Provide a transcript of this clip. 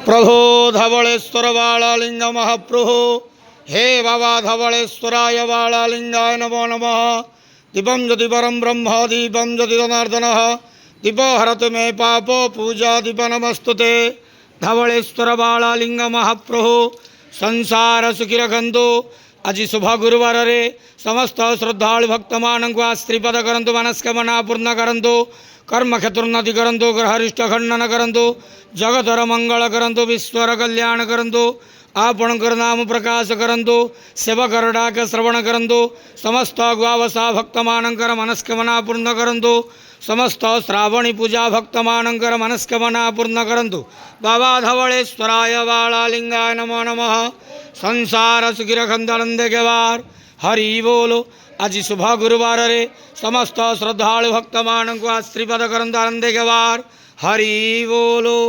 प्रभो धवलेश्वर बालालिंग महाप्रभो हे बाबा धवलेश्वराय बालालिंगाय नमो नमः। दीपं ज्योति परम ब्रह्म दीपं ज्योति जनार्दन दीपो हरतु मे पापो पूजा दीप नमस्तुते। धवलेश्वर बालालिंग महाप्रभु संसार सुखी रखंतु। आज शुभ गुरुवार रे समस्त श्रद्धालु भक्त मान को आश्रीपद करंतु मनस्कामना पूर्ण करंतु कर्म क्षेत्रोन्नति करंतु ग्रहरिष्ट खंडन करंतु जगतर मंगल करंतु विश्वर कल्याण करंतु आपणकर नाम प्रकाश करंतु सेवकर डाक श्रवण करंतु समस्त ग्वावसा भक्त मानकर मनस्कामना पूर्ण करंतु समस्त श्रावणी पूजा भक्त मानकर मनस्कामना पूर्ण करंतु। बाबा धवलेश्वराय बालालिंगाय नमो नमः। संसार सुखी रखंदे के वार हरि बोलो। आज शुभ गुरुवार रे समस्त श्रद्धालु भक्त मान को आश्रीपद करंतु आनंदे के वार हरि बोलो।